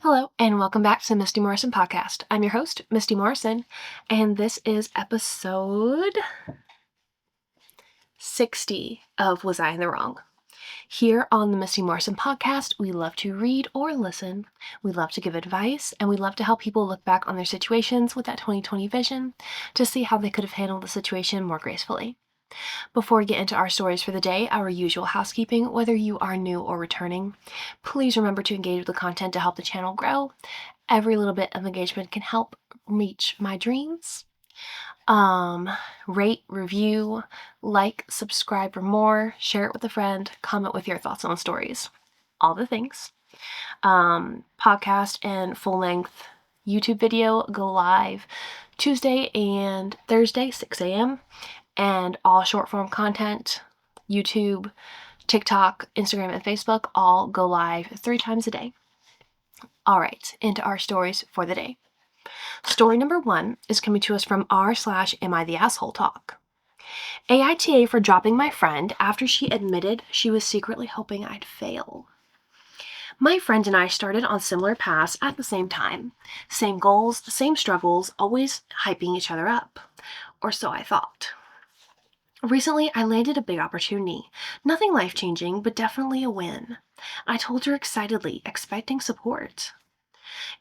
Hello, and welcome back to the Misty Morrison podcast. I'm your host, Misty Morrison, and this is episode 60 of Was I in the Wrong? Here on the Misty Morrison podcast, we love to read or listen, we love to give advice, and we love to help people look back on their situations with that 2020 vision to see how they could have handled the situation more gracefully. Before we get into our stories for the day, our usual housekeeping, whether you are new or returning, please remember to engage with the content to help the channel grow. Every little bit of engagement can help reach my dreams. Rate, review, like, subscribe for more, share it with a friend, comment with your thoughts on the stories. All the things. Podcast and full-length YouTube video go live Tuesday and Thursday, 6 a.m. And all short-form content, YouTube, TikTok, Instagram, and Facebook all go live 3 times a day. All right, into our stories for the day. Story number 1 is coming to us from r/Am I the Asshole Talk. AITA for dropping my friend after she admitted she was secretly hoping I'd fail. My friend and I started on similar paths at the same time. Same goals, same struggles, always hyping each other up. Or so I thought. Recently, I landed a big opportunity. Nothing life-changing, but definitely a win. I told her excitedly, expecting support.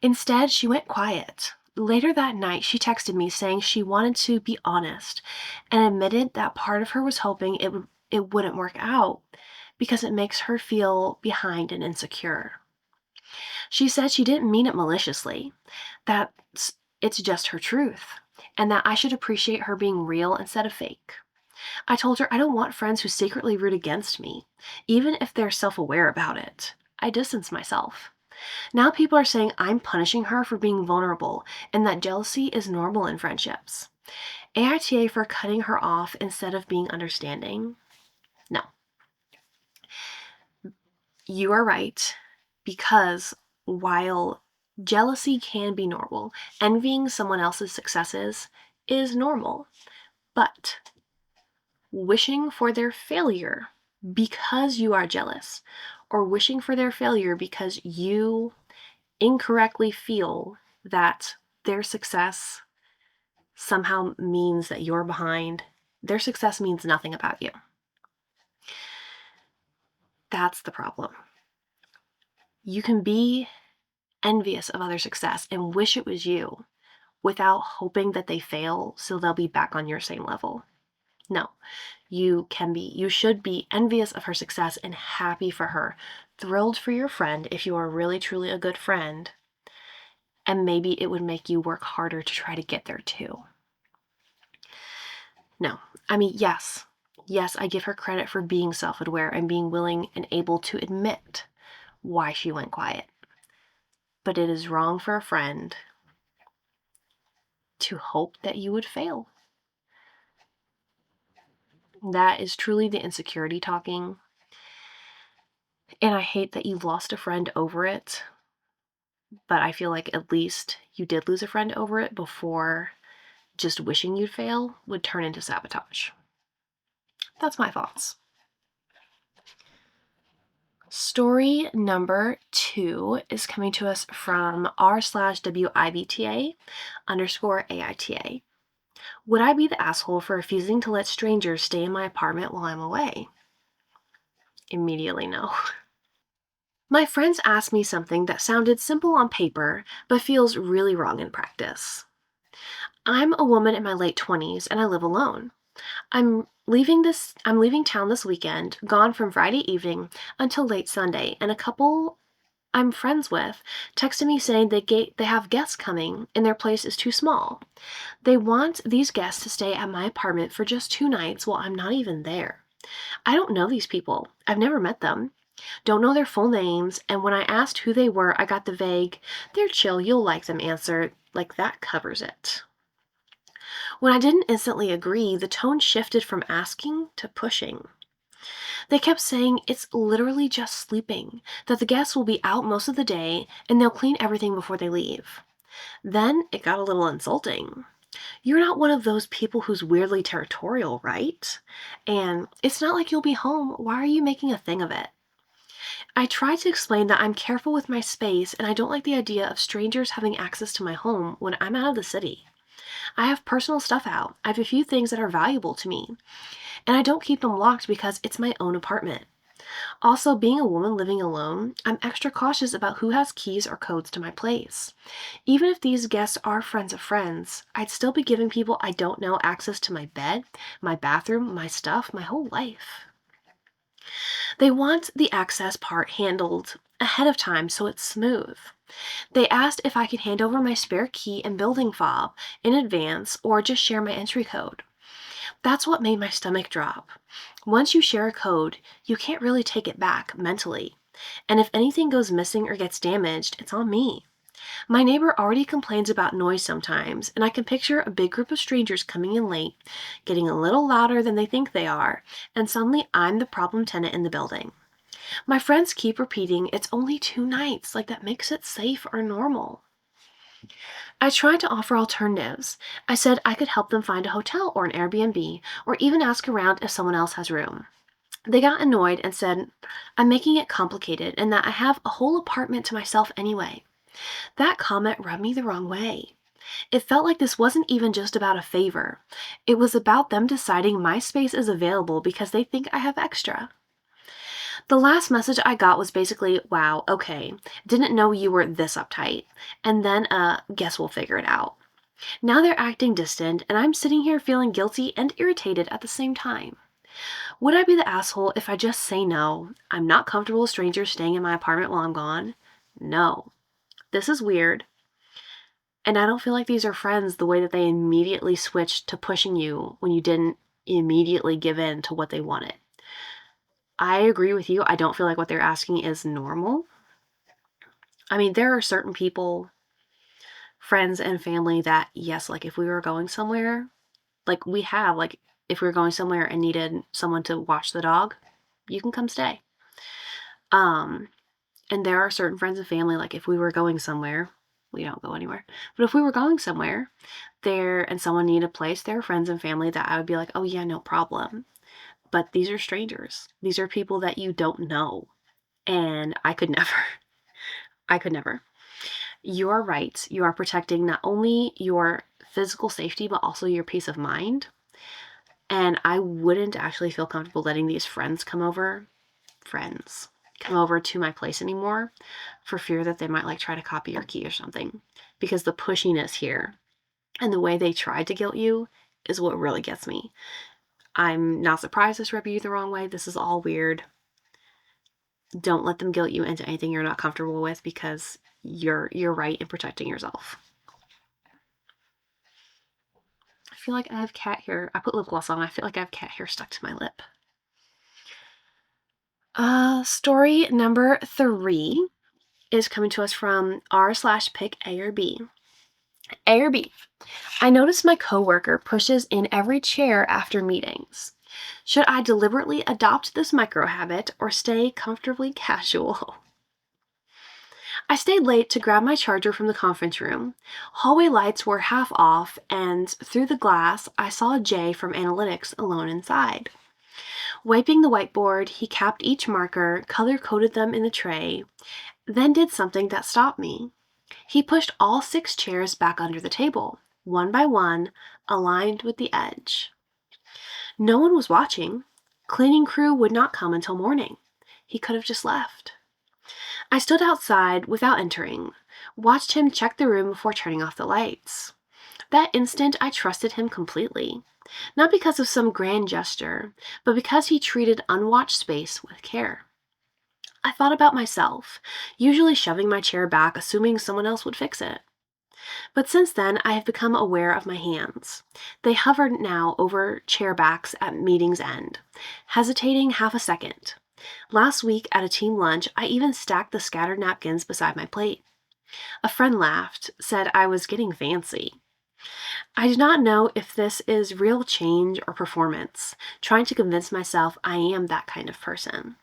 Instead, she went quiet. Later that night, she texted me saying she wanted to be honest and admitted that part of her was hoping it wouldn't work out because it makes her feel behind and insecure. She said she didn't mean it maliciously, that it's just her truth, and that I should appreciate her being real instead of fake. I told her I don't want friends who secretly root against me, even if they're self-aware about it. I distanced myself. Now people are saying I'm punishing her for being vulnerable and that jealousy is normal in friendships. AITA for cutting her off instead of being understanding. No. You are right, because while jealousy can be normal, envying someone else's successes is normal. But wishing for their failure because you are jealous, or wishing for their failure because you incorrectly feel that their success somehow means that you're behind, their success means nothing about you. That's the problem. You can be envious of other success and wish it was you without hoping that they fail so they'll be back on your same level. No, you should be envious of her success and happy for her, thrilled for your friend if you are really truly a good friend, and maybe it would make you work harder to try to get there too. No, yes, I give her credit for being self-aware and being willing and able to admit why she went quiet. But it is wrong for a friend to hope that you would fail. That is truly the insecurity talking. And I hate that you lost a friend over it, but I feel like at least you did lose a friend over it before just wishing you'd fail would turn into sabotage. That's my thoughts. Story number 2 is coming to us from r/WIBTA_AITA. Would I be the asshole for refusing to let strangers stay in my apartment while I'm away? Immediately no. My friends asked me something that sounded simple on paper, but feels really wrong in practice. I'm a woman in my late 20s and I live alone. I'm leaving town this weekend, gone from Friday evening until late Sunday, and a couple I'm friends with texted me saying they have guests coming and their place is too small. They want these guests to stay at my apartment for just 2 nights while I'm not even there. I don't know these people. I've never met them. Don't know their full names, and when I asked who they were, I got the vague, "They're chill, you'll like them" answer, like that covers it. When I didn't instantly agree, the tone shifted from asking to pushing. They kept saying it's literally just sleeping, that the guests will be out most of the day and they'll clean everything before they leave. Then it got a little insulting. You're not one of those people who's weirdly territorial, right? And it's not like you'll be home. Why are you making a thing of it? I tried to explain that I'm careful with my space and I don't like the idea of strangers having access to my home when I'm out of the city. I have personal stuff out. I have a few things that are valuable to me, and I don't keep them locked because it's my own apartment. Also, being a woman living alone, I'm extra cautious about who has keys or codes to my place. Even if these guests are friends of friends, I'd still be giving people I don't know access to my bed, my bathroom, my stuff, my whole life. They want the access part handled ahead of time so it's smooth. They asked if I could hand over my spare key and building fob in advance or just share my entry code. That's what made my stomach drop. Once you share a code, you can't really take it back mentally. And if anything goes missing or gets damaged, it's on me. My neighbor already complains about noise sometimes, and I can picture a big group of strangers coming in late, getting a little louder than they think they are, and suddenly I'm the problem tenant in the building. My friends keep repeating it's only 2 nights, like that makes it safe or normal. I tried to offer alternatives. I said I could help them find a hotel or an Airbnb, or even ask around if someone else has room. They got annoyed and said I'm making it complicated and that I have a whole apartment to myself anyway. That comment rubbed me the wrong way. It felt like this wasn't even just about a favor. It was about them deciding my space is available because they think I have extra. The last message I got was basically, wow, okay, didn't know you were this uptight. And then, guess we'll figure it out. Now they're acting distant, and I'm sitting here feeling guilty and irritated at the same time. Would I be the asshole if I just say no? I'm not comfortable with strangers staying in my apartment while I'm gone. No. This is weird. And I don't feel like these are friends the way that they immediately switched to pushing you when you didn't immediately give in to what they wanted. I agree with you. I don't feel like what they're asking is normal. I mean, there are certain people, friends and family that, yes, like if we were going somewhere, like we have, like if we were going somewhere and needed someone to watch the dog, you can come stay. And there are certain friends and family, like if we were going somewhere, we don't go anywhere, but if we were going somewhere there and someone needed a place, there are friends and family that I would be like, oh yeah, no problem. But these are strangers. These are people that you don't know. And I could never. I could never. You are right. You are protecting not only your physical safety, but also your peace of mind. And I wouldn't actually feel comfortable letting these friends come over to my place anymore for fear that they might like try to copy your key or something. Because the pushiness here and the way they tried to guilt you is what really gets me. I'm not surprised this rubbed you the wrong way. This is all weird. Don't let them guilt you into anything you're not comfortable with because you're right in protecting yourself. I feel like I have cat hair. I put lip gloss on. I feel like I have cat hair stuck to my lip. Story number 3 is coming to us from r/pick A or B. A or B. I noticed my coworker pushes in every chair after meetings. Should I deliberately adopt this micro habit or stay comfortably casual? I stayed late to grab my charger from the conference room. Hallway lights were half off, and through the glass, I saw Jay from analytics alone inside. Wiping the whiteboard, he capped each marker, color-coded them in the tray, then did something that stopped me. He pushed all 6 chairs back under the table, one by one, aligned with the edge. No one was watching. Cleaning crew would not come until morning. He could have just left. I stood outside without entering, watched him check the room before turning off the lights. That instant, I trusted him completely. Not because of some grand gesture, but because he treated unwatched space with care. I thought about myself, usually shoving my chair back, assuming someone else would fix it. But since then, I have become aware of my hands. They hover now over chair backs at meeting's end, hesitating half a second. Last week at a team lunch, I even stacked the scattered napkins beside my plate. A friend laughed, said I was getting fancy. I do not know if this is real change or performance, trying to convince myself I am that kind of person.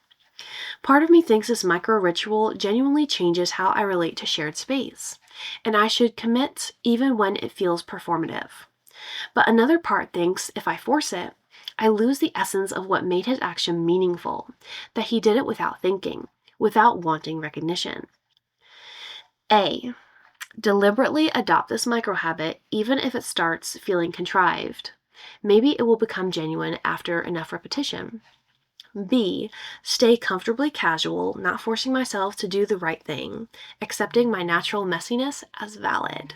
Part of me thinks this micro ritual genuinely changes how I relate to shared space, and I should commit even when it feels performative. But another part thinks if I force it, I lose the essence of what made his action meaningful, that he did it without thinking, without wanting recognition. A. Deliberately adopt this microhabit even if it starts feeling contrived. Maybe it will become genuine after enough repetition. B. Stay comfortably casual, not forcing myself to do the right thing, accepting my natural messiness as valid.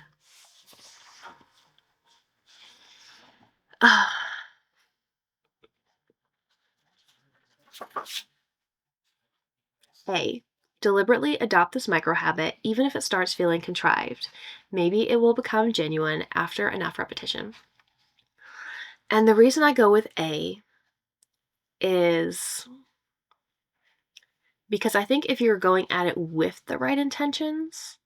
A. Deliberately adopt this microhabit even if it starts feeling contrived. Maybe it will become genuine after enough repetition. And the reason I go with A is because I think if you're going at it with the right intentions,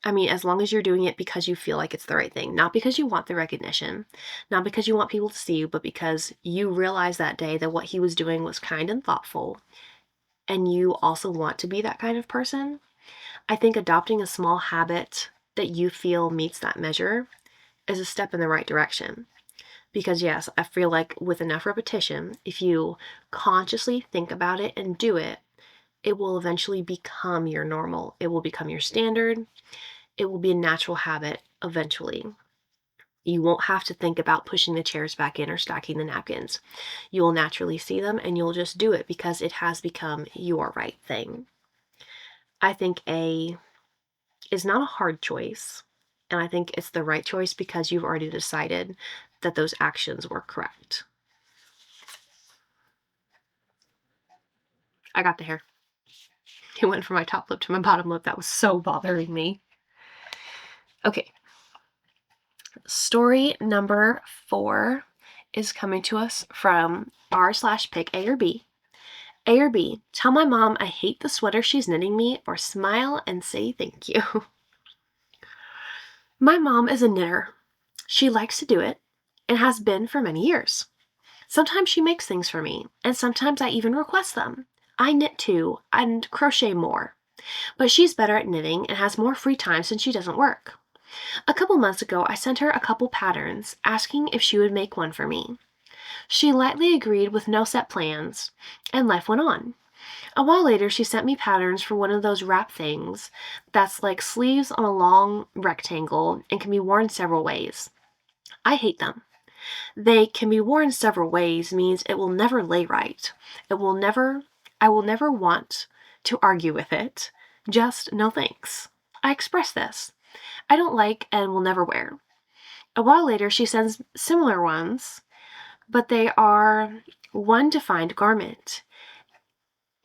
I mean, as long as you're doing it because you feel like it's the right thing, not because you want the recognition, not because you want people to see you, but because you realized that day that what he was doing was kind and thoughtful, and you also want to be that kind of person, I think adopting a small habit that you feel meets that measure is a step in the right direction. Because yes, I feel like with enough repetition, if you consciously think about it and do it, it will eventually become your normal. It will become your standard. It will be a natural habit eventually. You won't have to think about pushing the chairs back in or stacking the napkins. You will naturally see them and you'll just do it because it has become your right thing. I think A is not a hard choice. And I think it's the right choice because you've already decided that those actions were correct. I got the hair. It went from my top lip to my bottom lip. That was so bothering me. Okay. Story number 4 is coming to us from r/pick A or B. A or B, tell my mom I hate the sweater she's knitting me, or smile and say thank you. My mom is a knitter. She likes to do it and has been for many years. Sometimes she makes things for me, and sometimes I even request them. I knit too, and crochet more. But she's better at knitting and has more free time since she doesn't work. A couple months ago, I sent her a couple patterns, asking if she would make one for me. She lightly agreed with no set plans, and life went on. A while later, she sent me patterns for one of those wrap things that's like sleeves on a long rectangle and can be worn several ways. I hate them. They can be worn several ways means it will never lay right. I will never want to argue with it. Just no thanks. I express this. I don't like and will never wear. A while later, she sends similar ones, but they are one defined garment.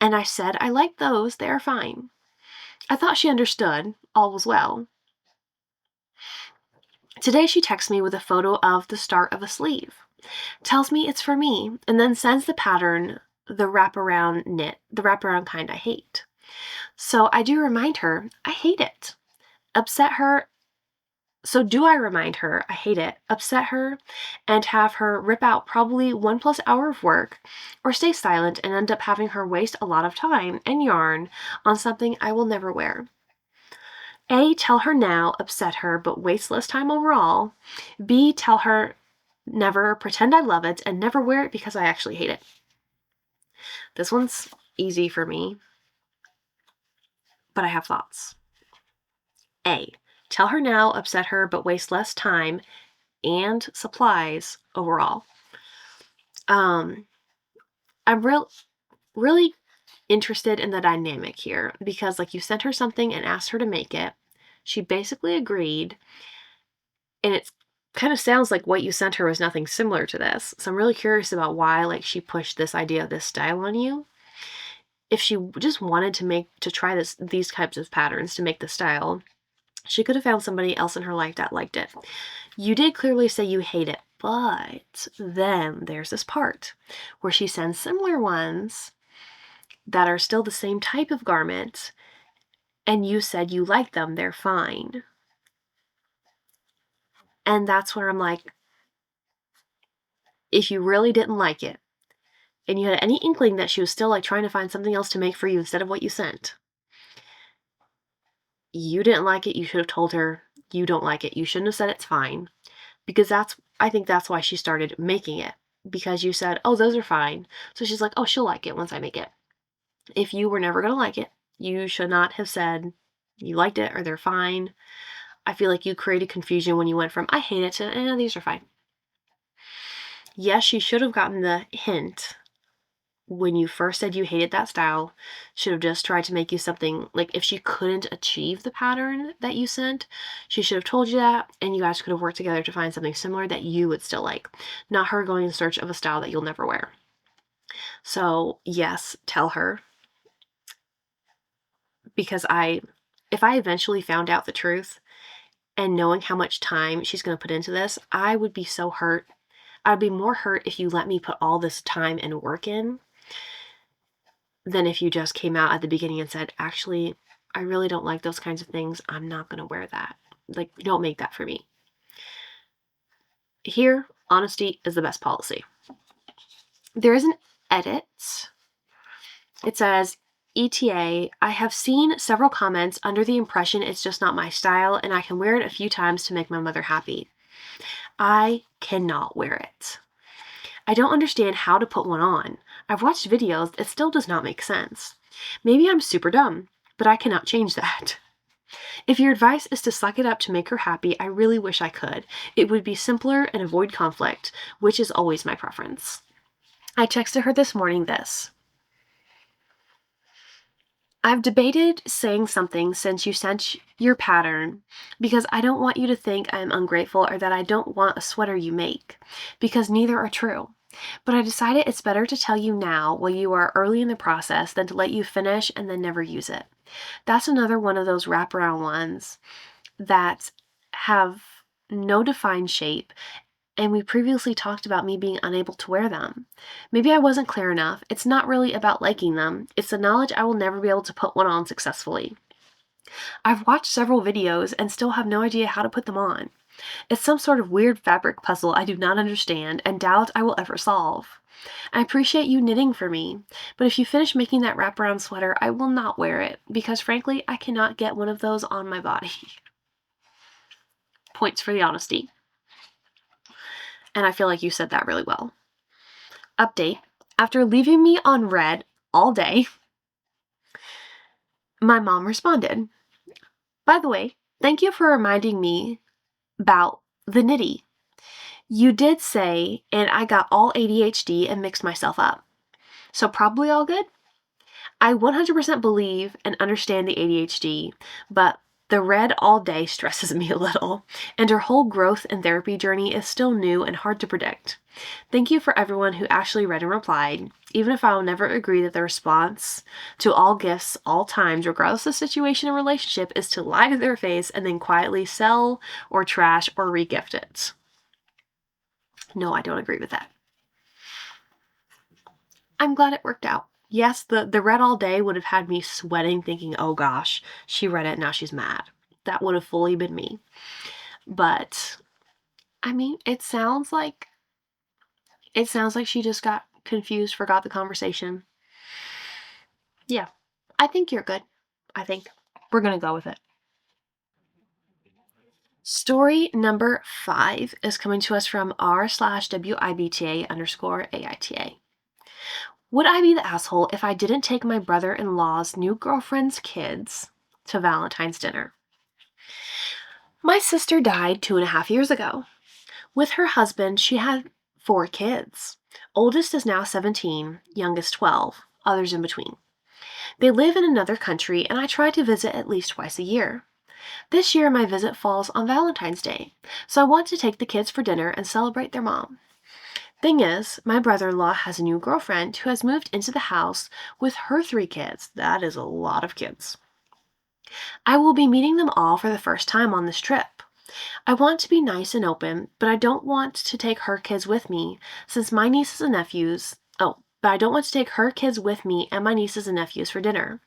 And I said, I like those, they are fine. I thought she understood, all was well. Today she texts me with a photo of the start of a sleeve, tells me it's for me, and then sends the pattern, the wraparound kind I hate. So I do remind her, I hate it. Upset her. So do I remind her, I hate it, upset her, and have her rip out probably 1+ hour of work, or stay silent and end up having her waste a lot of time and yarn on something I will never wear? A, tell her now, upset her, but waste less time overall. B, tell her never, pretend I love it, and never wear it because I actually hate it. This one's easy for me, but I have thoughts. A, tell her now, upset her, but waste less time and supplies overall. I'm really interested in the dynamic here because, like, you sent her something and asked her to make it. She basically agreed, and it kind of sounds like what you sent her was nothing similar to this. So I'm really curious about why, like, she pushed this idea of this style on you. If she just wanted to try these types of patterns to make the style, she could have found somebody else in her life that liked it. You did clearly say you hate it, but then there's this part where she sends similar ones that are still the same type of garment, and you said you like them, they're fine. And that's where I'm like, if you really didn't like it, and you had any inkling that she was still like trying to find something else to make for you instead of what you sent, you didn't like it, you should have told her you don't like it. You shouldn't have said it's fine, because I think that's why she started making it, because you said, oh, those are fine. So she's like, oh, she'll like it once I make it. If you were never going to like it, you should not have said you liked it or they're fine. I feel like you created confusion when you went from I hate it to these are fine. Yes, she should have gotten the hint when you first said you hated that style. Should have just tried to make you something, like if she couldn't achieve the pattern that you sent, she should have told you that, and you guys could have worked together to find something similar that you would still like, not her going in search of a style that you'll never wear. So yes, tell her, because if I eventually found out the truth and knowing how much time she's going to put into this, I would be so hurt. I'd be more hurt if you let me put all this time and work in than if you just came out at the beginning and said, actually, I really don't like those kinds of things. I'm not going to wear that. Like, don't make that for me. Here, honesty is the best policy. There is an edit. It says, ETA, I have seen several comments under the impression it's just not my style and I can wear it a few times to make my mother happy. I cannot wear it. I don't understand how to put one on. I've watched videos, it still does not make sense. Maybe I'm super dumb, but I cannot change that. If your advice is to suck it up to make her happy, I really wish I could. It would be simpler and avoid conflict, which is always my preference. I texted her this morning this. I've debated saying something since you sent your pattern because I don't want you to think I am ungrateful or that I don't want a sweater you make, because neither are true. But I decided it's better to tell you now while you are early in the process than to let you finish and then never use it. That's another one of those wraparound ones that have no defined shape, and we previously talked about me being unable to wear them. Maybe I wasn't clear enough. It's not really about liking them. It's the knowledge I will never be able to put one on successfully. I've watched several videos and still have no idea how to put them on. It's some sort of weird fabric puzzle I do not understand and doubt I will ever solve. I appreciate you knitting for me, but if you finish making that wraparound sweater, I will not wear it because frankly, I cannot get one of those on my body. Points for the honesty. And I feel like you said that really well. Update. After leaving me on red all day, my mom responded. By the way, thank you for reminding me about the nitty. You did say, and I got all ADHD and mixed myself up. So probably all good? I 100% believe and understand the ADHD, but the red all day stresses me a little, and her whole growth and therapy journey is still new and hard to predict. Thank you for everyone who actually read and replied, even if I will never agree that the response to all gifts, all times, regardless of situation and relationship, is to lie to their face and then quietly sell or trash or regift it. No, I don't agree with that. I'm glad it worked out. Yes, the read all day would have had me sweating thinking, oh gosh, she read it, now she's mad. That would have fully been me. But, I mean, it sounds like she just got confused, forgot the conversation. Yeah, I think you're good. I think we're going to go with it. Story number 5 is coming to us from r/WIBTA_AITA. Would I be the asshole if I didn't take my brother-in-law's new girlfriend's kids to Valentine's dinner? My sister died 2.5 years ago. With her husband, she had 4 kids. Oldest is now 17, youngest 12, others in between. They live in another country, and I try to visit at least twice a year. This year, my visit falls on Valentine's Day, so I want to take the kids for dinner and celebrate their mom. Thing is, my brother-in-law has a new girlfriend who has moved into the house with her 3 kids. That is a lot of kids. I will be meeting them all for the first time on this trip. I want to be nice and open, but I don't want to take her kids with me since my nieces and nephews... but I don't want to take her kids with me and my nieces and nephews for dinner.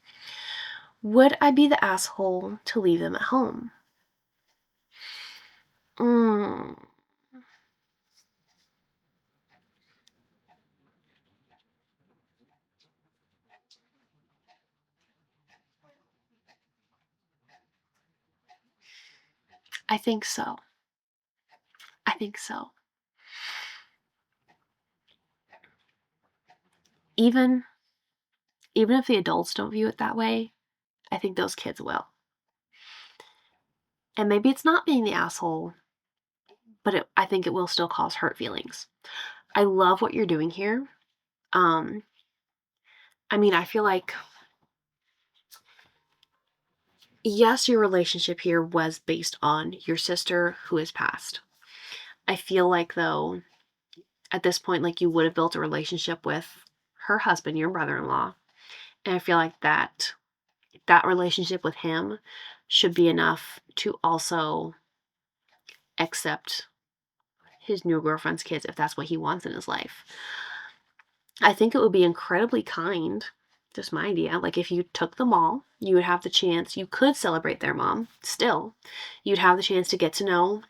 Would I be the asshole to leave them at home? I think so. I think so. Even even if the adults don't view it that way, I think those kids will. And maybe it's not being the asshole, but I think it will still cause hurt feelings. I love what you're doing here. I feel like, yes, your relationship here was based on your sister who has passed. I feel like, though, at this point, like, you would have built a relationship with her husband, your brother-in-law. And I feel like that relationship with him should be enough to also accept his new girlfriend's kids if that's what he wants in his life. I think it would be incredibly kind, just my idea, like if you took them all, you would have the chance, you could celebrate their mom still. You'd have the chance to get to know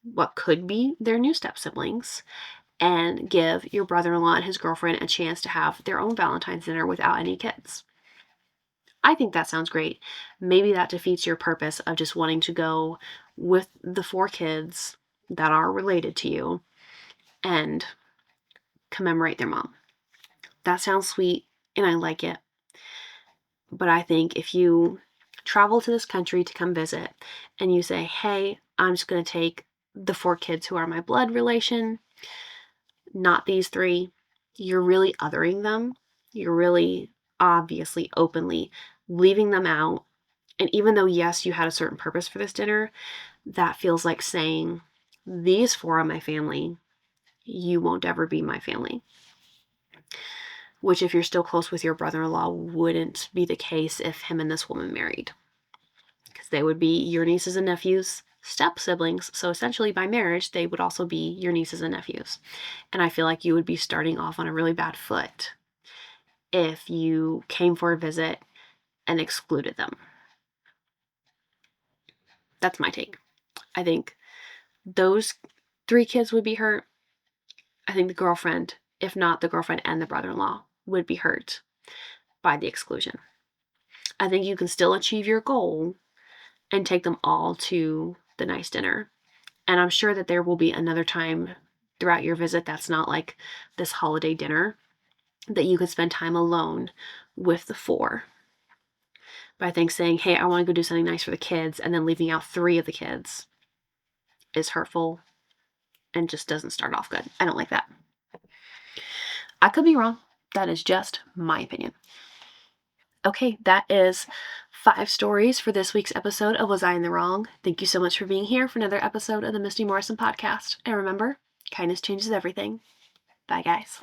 what could be their new step siblings and give your brother-in-law and his girlfriend a chance to have their own Valentine's dinner without any kids. I think that sounds great. Maybe that defeats your purpose of just wanting to go with the 4 kids that are related to you and commemorate their mom. That sounds sweet and I like it. But I think if you travel to this country to come visit and you say, hey, I'm just going to take the 4 kids who are my blood relation, not these 3, you're really othering them. You're really obviously openly leaving them out. And even though, yes, you had a certain purpose for this dinner, that feels like saying, these 4 are my family. You won't ever be my family. Which, if you're still close with your brother-in-law, wouldn't be the case if him and this woman married. Because they would be your nieces and nephews' step siblings. So essentially, by marriage, they would also be your nieces and nephews. And I feel like you would be starting off on a really bad foot if you came for a visit and excluded them. That's my take. I think those 3 kids would be hurt. I think the girlfriend, if not the girlfriend and the brother-in-law, would be hurt by the exclusion. I think you can still achieve your goal and take them all to the nice dinner. And I'm sure that there will be another time throughout your visit that's not like this holiday dinner that you could spend time alone with the 4. But I think saying, hey, I want to go do something nice for the kids and then leaving out 3 of the kids is hurtful and just doesn't start off good. I don't like that. I could be wrong. That is just my opinion. Okay, that is 5 stories for this week's episode of Was I in the Wrong? Thank you so much for being here for another episode of the Misty Morrison podcast. And remember, kindness changes everything. Bye, guys.